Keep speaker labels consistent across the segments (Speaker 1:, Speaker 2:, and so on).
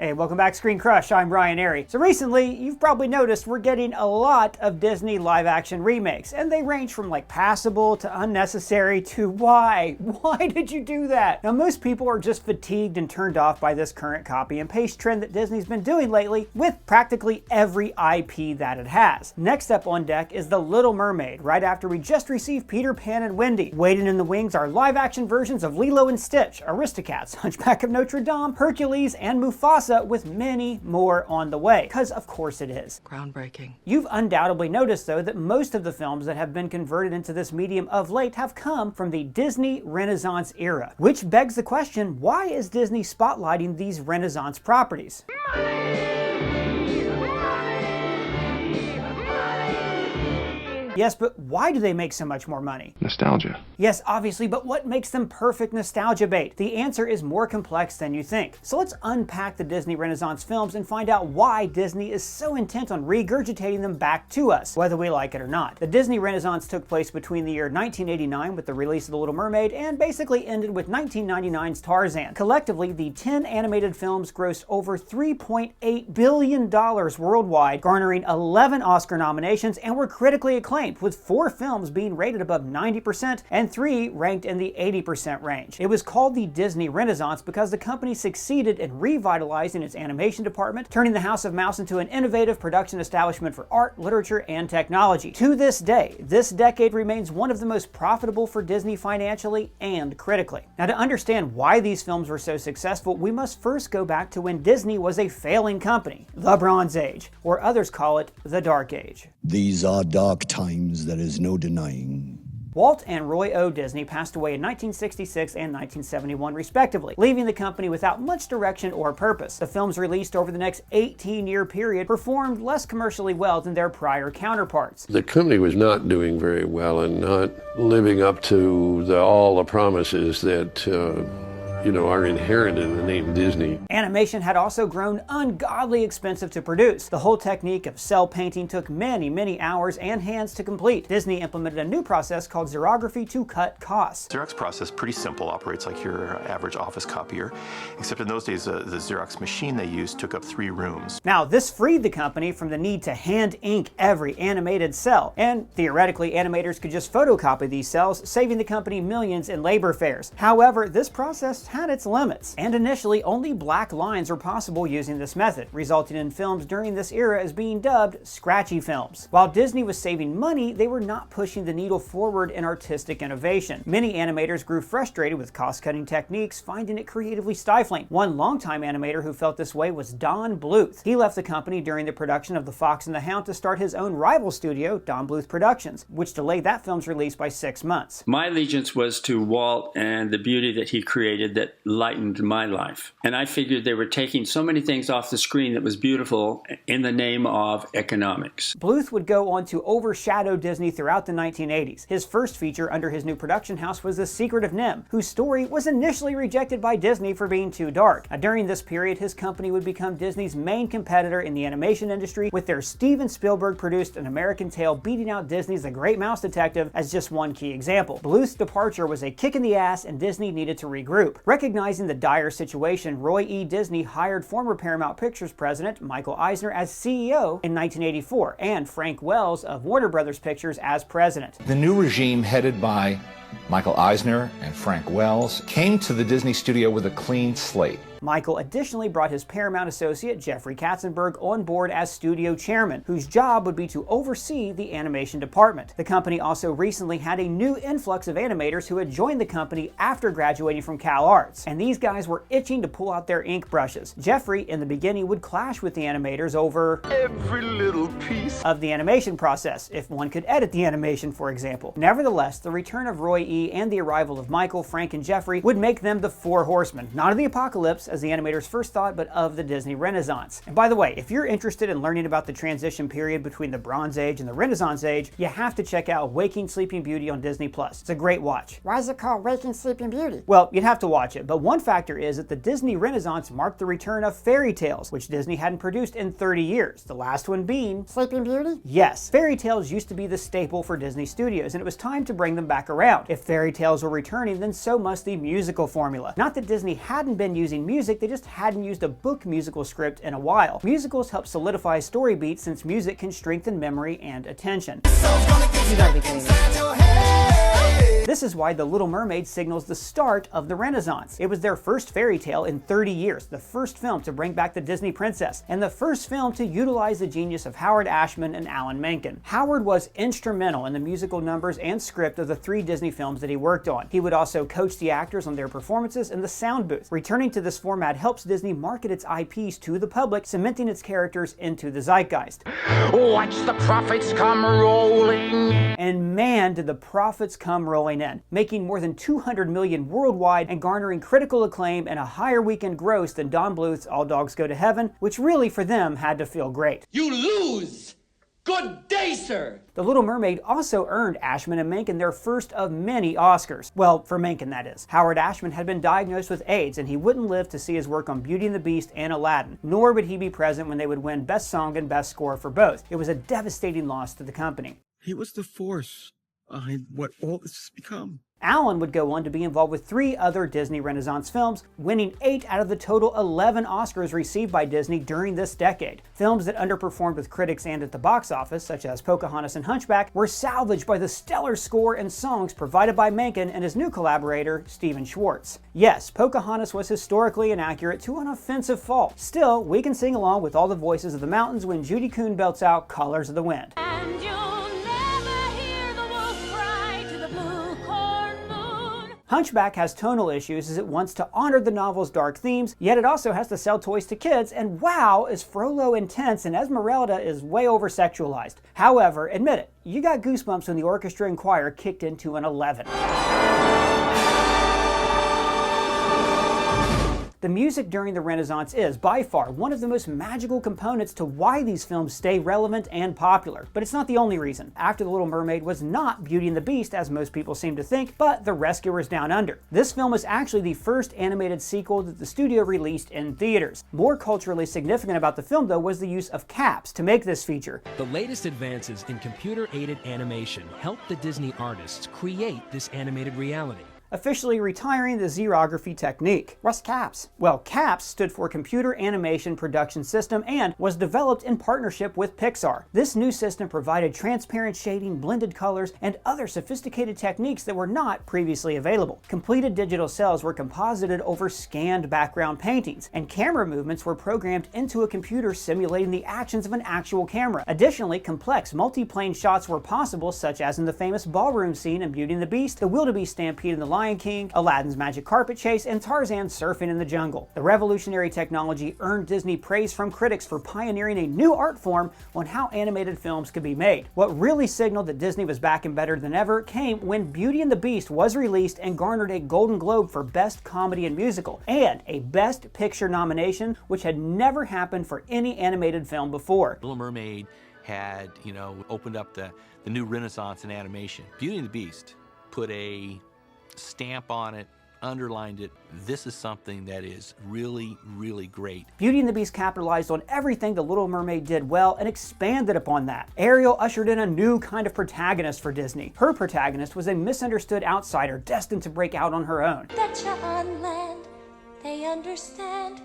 Speaker 1: Hey, welcome back ScreenCrush, I'm Brianna. So recently, you've probably noticed we're getting a lot of Disney live-action remakes, and they range from like passable to unnecessary to why? Why did you do that? Now most people are just fatigued and turned off by this current copy and paste trend that Disney's been doing lately with practically every IP that it has. Next up on deck is The Little Mermaid, right after we just received Peter Pan and Wendy. Waiting in the wings are live-action versions of Lilo and Stitch, Aristocats, Hunchback of Notre Dame, Hercules, and Mufasa, with many more on the way, because of course it is.
Speaker 2: Groundbreaking.
Speaker 1: You've undoubtedly noticed though that most of the films that have been converted into this medium of late have come from the Disney Renaissance era, which begs the question, why is Disney spotlighting these Renaissance properties? Yes, but why do they make so much more money?
Speaker 3: Nostalgia.
Speaker 1: Yes, obviously, but what makes them perfect nostalgia bait? The answer is more complex than you think. So let's unpack the Disney Renaissance films and find out why Disney is so intent on regurgitating them back to us, whether we like it or not. The Disney Renaissance took place between the year 1989 with the release of The Little Mermaid and basically ended with 1999's Tarzan. Collectively, the 10 animated films grossed over $3.8 billion worldwide, garnering 11 Oscar nominations and were critically acclaimed, with 4 films being rated above 90% and 3 ranked in the 80% range. It was called the Disney Renaissance because the company succeeded in revitalizing its animation department, turning the House of Mouse into an innovative production establishment for art, literature, and technology. To this day, this decade remains one of the most profitable for Disney financially and critically. Now, to understand why these films were so successful, we must first go back to when Disney was a failing company, the Bronze Age, or others call it the Dark Age.
Speaker 4: These are dark times, there is no denying.
Speaker 1: Walt and Roy O. Disney passed away in 1966 and 1971 respectively, leaving the company without much direction or purpose. The films released over the next 18-year period performed less commercially well than their prior counterparts.
Speaker 5: The company was not doing very well and not living up to all the promises that are inherent in the name Disney.
Speaker 1: Animation had also grown ungodly expensive to produce. The whole technique of cell painting took many hours and hands to complete. Disney implemented a new process called xerography to cut costs.
Speaker 6: Xerox process, pretty simple, operates like your average office copier, except in those days the Xerox machine they used took up 3 rooms.
Speaker 1: Now, this freed the company from the need to hand ink every animated cell, and theoretically animators could just photocopy these cells, saving the company millions in labor fares. However, this process had its limits, and initially only black lines were possible using this method, resulting in films during this era as being dubbed scratchy films. While Disney was saving money, they were not pushing the needle forward in artistic innovation. Many animators grew frustrated with cost-cutting techniques, finding it creatively stifling. One longtime animator who felt this way was Don Bluth. He left the company during the production of The Fox and the Hound to start his own rival studio, Don Bluth Productions, which delayed that film's release by 6 months.
Speaker 7: My allegiance was to Walt and the beauty that he created that lightened my life. And I figured they were taking so many things off the screen that was beautiful in the name of economics.
Speaker 1: Bluth would go on to overshadow Disney throughout the 1980s. His first feature under his new production house was The Secret of NIMH, whose story was initially rejected by Disney for being too dark. During this period, his company would become Disney's main competitor in the animation industry, with their Steven Spielberg-produced An American Tail beating out Disney's The Great Mouse Detective as just one key example. Bluth's departure was a kick in the ass, and Disney needed to regroup. Recognizing the dire situation, Roy E. Disney hired former Paramount Pictures president Michael Eisner as CEO in 1984, and Frank Wells of Warner Brothers Pictures as president.
Speaker 8: The new regime, headed by Michael Eisner and Frank Wells, came to the Disney studio with a clean slate.
Speaker 1: Michael additionally brought his Paramount associate Jeffrey Katzenberg on board as studio chairman, whose job would be to oversee the animation department. The company also recently had a new influx of animators who had joined the company after graduating from Cal Arts, and these guys were itching to pull out their ink brushes. Jeffrey, in the beginning, would clash with the animators over
Speaker 6: Every little piece
Speaker 1: of the animation process, if one could edit the animation, for example. Nevertheless, the return of Roy E. and the arrival of Michael, Frank, and Jeffrey would make them the 4 horsemen, not of the apocalypse, as the animators first thought, but of the Disney Renaissance. And by the way, if you're interested in learning about the transition period between the Bronze Age and the Renaissance Age, you have to check out Waking Sleeping Beauty on Disney+. It's a great watch.
Speaker 2: Why is it called Waking Sleeping Beauty?
Speaker 1: Well, you'd have to watch it, but one factor is that the Disney Renaissance marked the return of fairy tales, which Disney hadn't produced in 30 years, the last one being
Speaker 2: Sleeping Beauty?
Speaker 1: Yes, fairy tales used to be the staple for Disney Studios, and it was time to bring them back around. If fairy tales were returning, then so must the musical formula. Not that Disney hadn't been using music, they just hadn't used a book musical script in a while. Musicals help solidify story beats since music can strengthen memory and attention.
Speaker 2: You gotta be kidding me.
Speaker 1: This is why The Little Mermaid signals the start of the Renaissance. It was their first fairy tale in 30 years, the first film to bring back the Disney princess, and the first film to utilize the genius of Howard Ashman and Alan Menken. Howard was instrumental in the musical numbers and script of the 3 Disney films that he worked on. He would also coach the actors on their performances in the sound booth. Returning to this format helps Disney market its IPs to the public, cementing its characters into the zeitgeist.
Speaker 3: Watch the profits come rolling.
Speaker 1: And man, did the profits come rolling in, making more than $200 million worldwide and garnering critical acclaim and a higher weekend gross than Don Bluth's All Dogs Go to Heaven, which really for them had to feel great.
Speaker 9: You lose! Good day, sir!
Speaker 1: The Little Mermaid also earned Ashman and Menken their first of many Oscars. Well, for Menken, that is. Howard Ashman had been diagnosed with AIDS, and he wouldn't live to see his work on Beauty and the Beast and Aladdin, nor would he be present when they would win Best Song and Best Score for both. It was a devastating loss to the company.
Speaker 10: He was the force behind what all this has become.
Speaker 1: Alan would go on to be involved with 3 other Disney Renaissance films, winning 8 out of the total 11 Oscars received by Disney during this decade. Films that underperformed with critics and at the box office, such as Pocahontas and Hunchback, were salvaged by the stellar score and songs provided by Menken and his new collaborator, Stephen Schwartz. Yes, Pocahontas was historically inaccurate to an offensive fault. Still, we can sing along with all the voices of the mountains when Judy Kuhn belts out Colors of the Wind. Hunchback has tonal issues as it wants to honor the novel's dark themes, yet it also has to sell toys to kids, and wow, is Frollo intense and Esmeralda is way over-sexualized. However, admit it, you got goosebumps when the orchestra and choir kicked into an 11. The music during the Renaissance is, by far, one of the most magical components to why these films stay relevant and popular. But it's not the only reason. After The Little Mermaid was not Beauty and the Beast, as most people seem to think, but The Rescuers Down Under. This film was actually the first animated sequel that the studio released in theaters. More culturally significant about the film, though, was the use of caps to make this feature.
Speaker 11: The latest advances in computer-aided animation helped the Disney artists create this animated reality,
Speaker 1: officially retiring the xerography technique.
Speaker 2: What's CAPS?
Speaker 1: Well, CAPS stood for Computer Animation Production System and was developed in partnership with Pixar. This new system provided transparent shading, blended colors, and other sophisticated techniques that were not previously available. Completed digital cells were composited over scanned background paintings, and camera movements were programmed into a computer simulating the actions of an actual camera. Additionally, complex multi-plane shots were possible, such as in the famous ballroom scene in Beauty and the Beast, the wildebeest stampede in the Lion King, Aladdin's magic carpet chase, and Tarzan surfing in the jungle. The revolutionary technology earned Disney praise from critics for pioneering a new art form on how animated films could be made. What really signaled that Disney was back and better than ever came when Beauty and the Beast was released and garnered a Golden Globe for Best Comedy and Musical, and a Best Picture nomination, which had never happened for any animated film before.
Speaker 12: Little Mermaid had, opened up the new renaissance in animation. Beauty and the Beast put a stamp on it, underlined it. This is something that is really, really great.
Speaker 1: Beauty and the Beast capitalized on everything The Little Mermaid did well and expanded upon that. Ariel ushered in a new kind of protagonist for Disney. Her protagonist was a misunderstood outsider destined to break out on her own.
Speaker 13: That you're on land, they understand,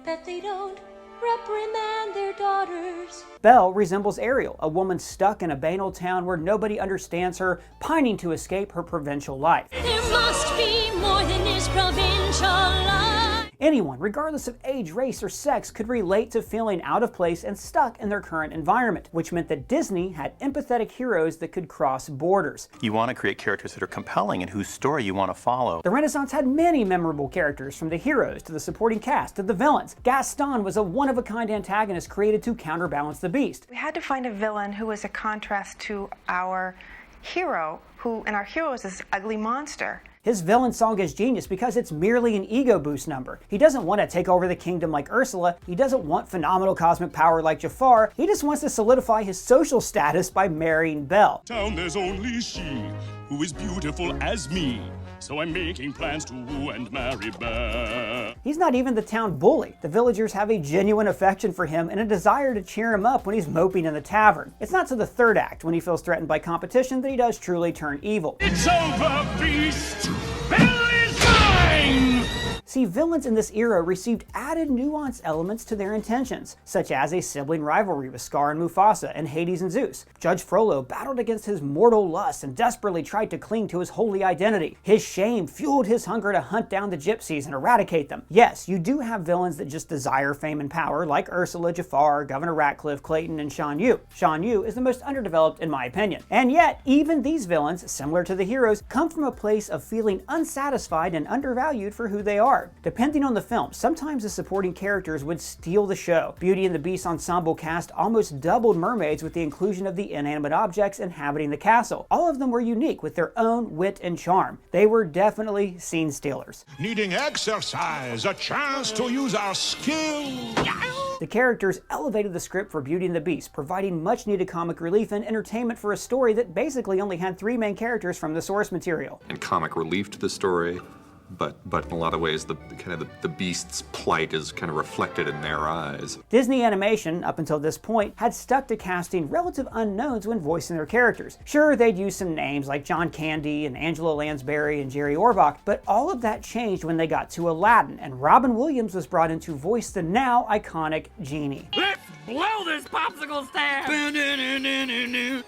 Speaker 13: but they don't reprimand their daughters.
Speaker 1: Belle resembles Ariel, a woman stuck in a banal town where nobody understands her, pining to escape her provincial life.
Speaker 13: There must be more than this provincial life.
Speaker 1: Anyone, regardless of age, race, or sex, could relate to feeling out of place and stuck in their current environment, which meant that Disney had empathetic heroes that could cross borders.
Speaker 6: You want to create characters that are compelling and whose story you want to follow.
Speaker 1: The Renaissance had many memorable characters, from the heroes to the supporting cast to the villains. Gaston was a one-of-a-kind antagonist created to counterbalance the Beast.
Speaker 14: We had to find a villain who was a contrast to our hero, and our hero is this ugly monster.
Speaker 1: His villain song is genius because it's merely an ego boost number. He doesn't want to take over the kingdom like Ursula. He doesn't want phenomenal cosmic power like Jafar. He just wants to solidify his social status by marrying Belle.
Speaker 15: Town there's only she who is beautiful as me. so I'm making plans to woo and marry Bear.
Speaker 1: He's not even the town bully. The villagers have a genuine affection for him and a desire to cheer him up when he's moping in the tavern. It's not to the third act, when he feels threatened by competition, that he does truly turn evil.
Speaker 15: It's over, beast! Bill is mine!
Speaker 1: See, villains in this era received added nuanced elements to their intentions, such as a sibling rivalry with Scar and Mufasa and Hades and Zeus. Judge Frollo battled against his mortal lust and desperately tried to cling to his holy identity. His shame fueled his hunger to hunt down the gypsies and eradicate them. Yes, you do have villains that just desire fame and power, like Ursula, Jafar, Governor Ratcliffe, Clayton, and Shan Yu. Shan Yu is the most underdeveloped in my opinion. And yet, even these villains, similar to the heroes, come from a place of feeling unsatisfied and undervalued for who they are. Depending on the film, sometimes the supporting characters would steal the show. Beauty and the Beast ensemble cast almost doubled mermaids with the inclusion of the inanimate objects inhabiting the castle. All of them were unique with their own wit and charm. They were definitely scene stealers.
Speaker 16: Needing exercise, a chance to use our skill.
Speaker 1: The characters elevated the script for Beauty and the Beast, providing much needed comic relief and entertainment for a story that basically only had 3 main characters from the source material.
Speaker 17: And comic relief to the story. But in a lot of ways, the beast's plight is kind of reflected in their eyes.
Speaker 1: Disney Animation, up until this point, had stuck to casting relative unknowns when voicing their characters. Sure, they'd use some names like John Candy and Angela Lansbury and Jerry Orbach, but all of that changed when they got to Aladdin, and Robin Williams was brought in to voice the now iconic Genie.
Speaker 3: Let's blow this popsicle stand!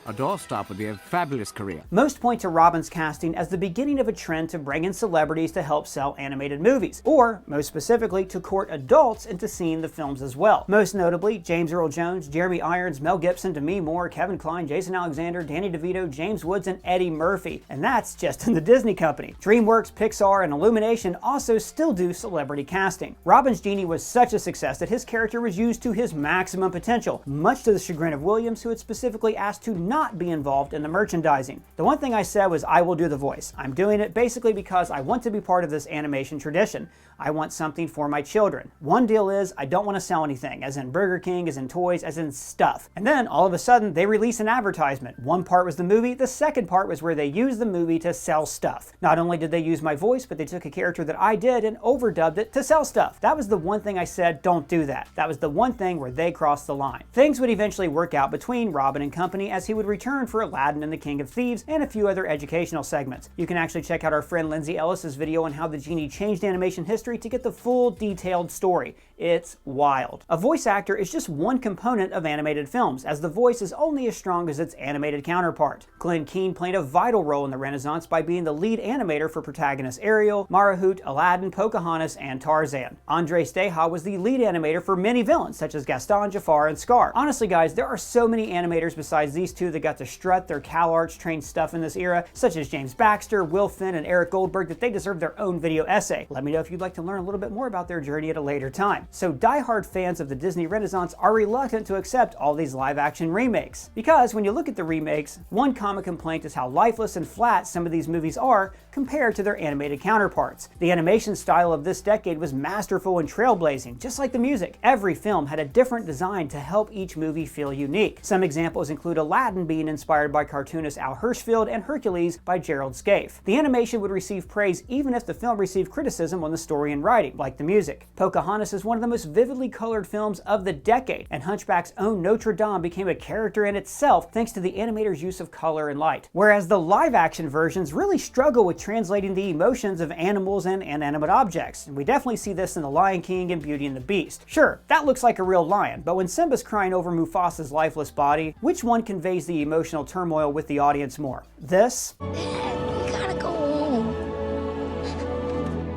Speaker 18: A doorstop would be a fabulous career.
Speaker 1: Most point to Robin's casting as the beginning of a trend to bring in celebrities to help sell animated movies, or, most specifically, to court adults into seeing the films as well. Most notably, James Earl Jones, Jeremy Irons, Mel Gibson, Demi Moore, Kevin Kline, Jason Alexander, Danny DeVito, James Woods, and Eddie Murphy. And that's just in the Disney company. DreamWorks, Pixar, and Illumination also still do celebrity casting. Robin's Genie was such a success that his character was used to his maximum potential, much to the chagrin of Williams, who had specifically asked to not be involved in the merchandising. The one thing I said was, I will do the voice. I'm doing it basically because I want to be part of this animation tradition. I want something for my children. One deal is, I don't want to sell anything, as in Burger King, as in toys, as in stuff. And then, all of a sudden, they release an advertisement. One part was the movie, the second part was where they used the movie to sell stuff. Not only did they use my voice, but they took a character that I did and overdubbed it to sell stuff. That was the one thing I said, don't do that. That was the one thing where they crossed the line. Things would eventually work out between Robin and company as he would return for Aladdin and the King of Thieves and a few other educational segments. You can actually check out our friend Lindsay Ellis's video on how the Genie changed animation history to get the full detailed story. It's wild. A voice actor is just one component of animated films, as the voice is only as strong as its animated counterpart. Glenn Keane played a vital role in the Renaissance by being the lead animator for protagonist Ariel, Marahoot, Aladdin, Pocahontas, and Tarzan. Andre Steja was the lead animator for many villains, such as Gaston, Jafar, and Scar. Honestly guys, there are so many animators besides these two that got to strut their CalArts trained stuff in this era, such as James Baxter, Will Finn, and Eric Goldberg, that they deserve their own video essay. Let me know if you'd like to learn a little bit more about their journey at a later time. So diehard fans of the Disney Renaissance are reluctant to accept all these live-action remakes. Because when you look at the remakes, one common complaint is how lifeless and flat some of these movies are compared to their animated counterparts. The animation style of this decade was masterful and trailblazing, just like the music. Every film had a different design to help each movie feel unique. Some examples include Aladdin being inspired by cartoonist Al Hirschfeld and Hercules by Gerald Scaife. The animation would receive praise even if the film received criticism on the story and writing, like the music. Pocahontas is one of the most vividly colored films of the decade, and Hunchback's own Notre Dame became a character in itself thanks to the animator's use of color and light. Whereas the live-action versions really struggle with translating the emotions of animals and inanimate objects. And we definitely see this in The Lion King and Beauty and the Beast. Sure, that looks like a real lion, but when Simba's crying over Mufasa's lifeless body, which one conveys the emotional turmoil with the audience more? This?
Speaker 13: Dad, we gotta go home.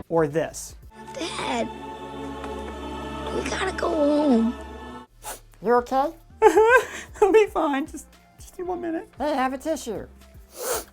Speaker 1: Or this?
Speaker 13: Dad, we gotta go home.
Speaker 2: You okay?
Speaker 1: I'll be fine. Just need 1 minute.
Speaker 2: Hey, have a tissue.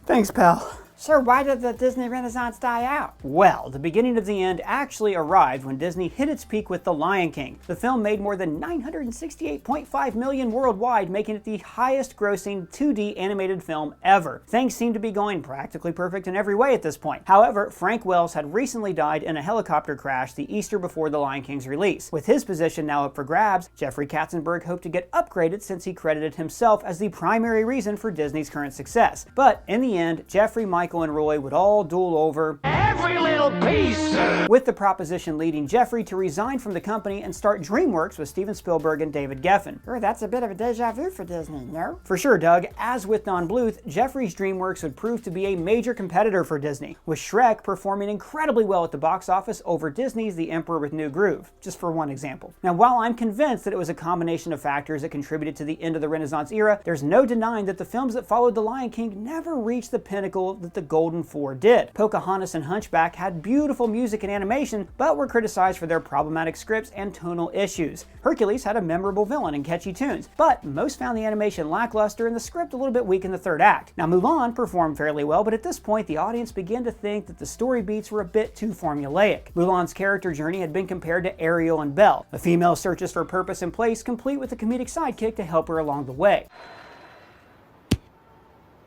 Speaker 1: Thanks, pal.
Speaker 2: So why did the Disney Renaissance die out?
Speaker 1: Well, the beginning of the end actually arrived when Disney hit its peak with The Lion King. The film made more than $968.5 million worldwide, making it the highest grossing 2D animated film ever. Things seem to be going practically perfect in every way at this point. However, Frank Wells had recently died in a helicopter crash the Easter before The Lion King's release. With his position now up for grabs, Jeffrey Katzenberg hoped to get upgraded since he credited himself as the primary reason for Disney's current success. But in the end, Jeffrey, Mike, Michael and Roy would all duel over
Speaker 3: every little piece,
Speaker 1: with the proposition leading Jeffrey to resign from the company and start DreamWorks with Steven Spielberg and David Geffen.
Speaker 2: Sure, that's a bit of a deja vu for Disney, no?
Speaker 1: For sure, Doug. As with Don Bluth, Jeffrey's DreamWorks would prove to be a major competitor for Disney, with Shrek performing incredibly well at the box office over Disney's The Emperor with New Groove, just for one example. Now, while I'm convinced that it was a combination of factors that contributed to the end of the Renaissance era, there's no denying that the films that followed The Lion King never reached the pinnacle that the Golden Four did. Pocahontas and Hunchback had beautiful music and animation, but were criticized for their problematic scripts and tonal issues. Hercules had a memorable villain and catchy tunes, but most found the animation lackluster and the script a little bit weak in the third act. Now, Mulan performed fairly well, but at this point the audience began to think that the story beats were a bit too formulaic. Mulan's character journey had been compared to Ariel and Belle, a female searches for purpose and place, complete with a comedic sidekick to help her along the way.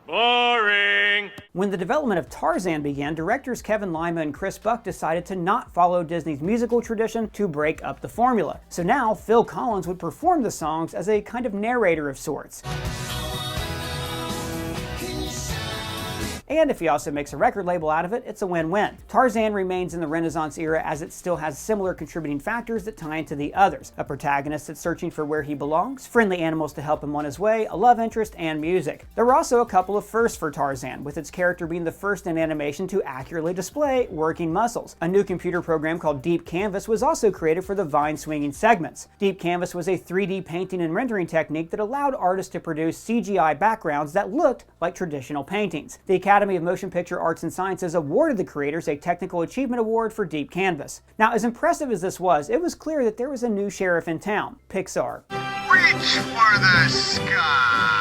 Speaker 15: Boring.
Speaker 1: When the development of Tarzan began, directors Kevin Lima and Chris Buck decided to not follow Disney's musical tradition to break up the formula. So now Phil Collins would perform the songs as a kind of narrator of sorts. And if he also makes a record label out of it, it's a win-win. Tarzan remains in the Renaissance era as it still has similar contributing factors that tie into the others. A protagonist that's searching for where he belongs, friendly animals to help him on his way, a love interest, and music. There were also a couple of firsts for Tarzan, with its character being the first in animation to accurately display working muscles. A new computer program called Deep Canvas was also created for the vine-swinging segments. Deep Canvas was a 3D painting and rendering technique that allowed artists to produce CGI backgrounds that looked like traditional paintings. The Academy of Motion Picture Arts and Sciences awarded the creators a Technical Achievement Award for Deep Canvas. Now, as impressive as this was, it was clear that there was a new sheriff in town, Pixar.
Speaker 15: Reach for the sky.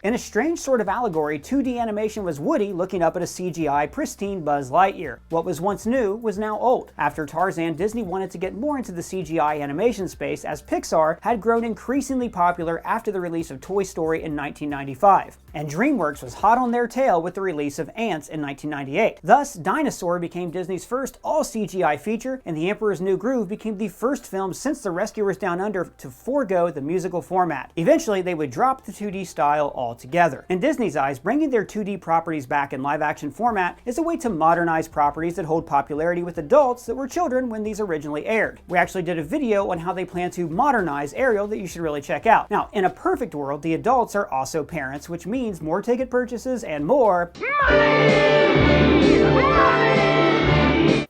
Speaker 1: In a strange sort of allegory, 2D animation was Woody looking up at a CGI pristine Buzz Lightyear. What was once new was now old. After Tarzan, Disney wanted to get more into the CGI animation space as Pixar had grown increasingly popular after the release of Toy Story in 1995. And DreamWorks was hot on their tail with the release of Ants in 1998. Thus, Dinosaur became Disney's first all-CGI feature, and The Emperor's New Groove became the first film since The Rescuers Down Under to forego the musical format. Eventually, they would drop the 2D style altogether. In Disney's eyes, bringing their 2D properties back in live-action format is a way to modernize properties that hold popularity with adults that were children when these originally aired. We actually did a video on how they plan to modernize Ariel that you should really check out. Now, in a perfect world, the adults are also parents, which means more ticket purchases and more money!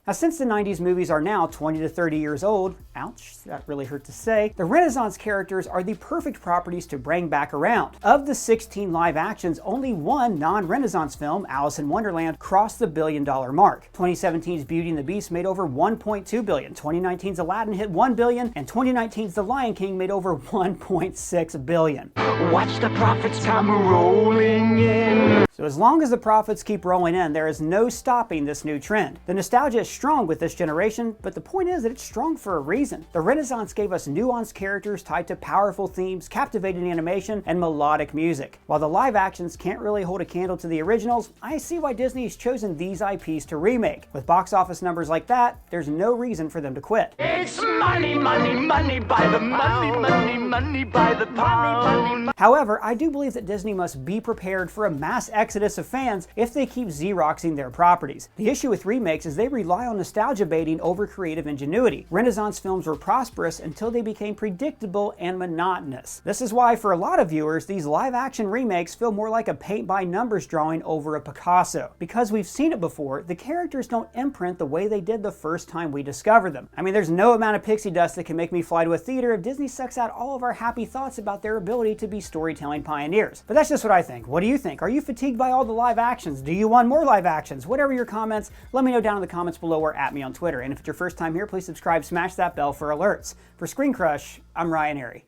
Speaker 1: Now, since the 90s movies are now 20 to 30 years old, ouch, that really hurt to say, the Renaissance characters are the perfect properties to bring back around. Of the 16 live actions, only one non-Renaissance film, Alice in Wonderland, crossed the $1 billion mark. 2017's Beauty and the Beast made over $1.2 billion, 2019's Aladdin hit $1 billion, and 2019's The Lion King made over $1.6 billion.
Speaker 3: Watch the profits come rolling in.
Speaker 1: So as long as the profits keep rolling in, there is no stopping this new trend. The nostalgia is strong with this generation, but the point is that it's strong for a reason. The Renaissance gave us nuanced characters tied to powerful themes, captivating animation, and melodic music. While the live actions can't really hold a candle to the originals, I see why Disney has chosen these IPs to remake. With box office numbers like that, there's no reason for them to quit.
Speaker 3: It's money, money, money by the money, money, money by the pound.
Speaker 1: However, I do believe that Disney must be prepared for a mass exodus of fans if they keep Xeroxing their properties. The issue with remakes is they rely on nostalgia baiting over creative ingenuity. Renaissance films were prosperous until they became predictable and monotonous. This is why, for a lot of viewers, these live-action remakes feel more like a paint-by-numbers drawing over a Picasso. Because we've seen it before, the characters don't imprint the way they did the first time we discovered them. I mean, there's no amount of pixie dust that can make me fly to a theater if Disney sucks out all of our happy thoughts about their ability to be storytelling pioneers. But that's just what I think. What do you think? Are you fatigued by all the live actions? Do you want more live actions? Whatever your comments, let me know down in the comments below or at me on Twitter. And if it's your first time here, please subscribe, smash that bell for alerts. For ScreenCrush, I'm Ryan Airy.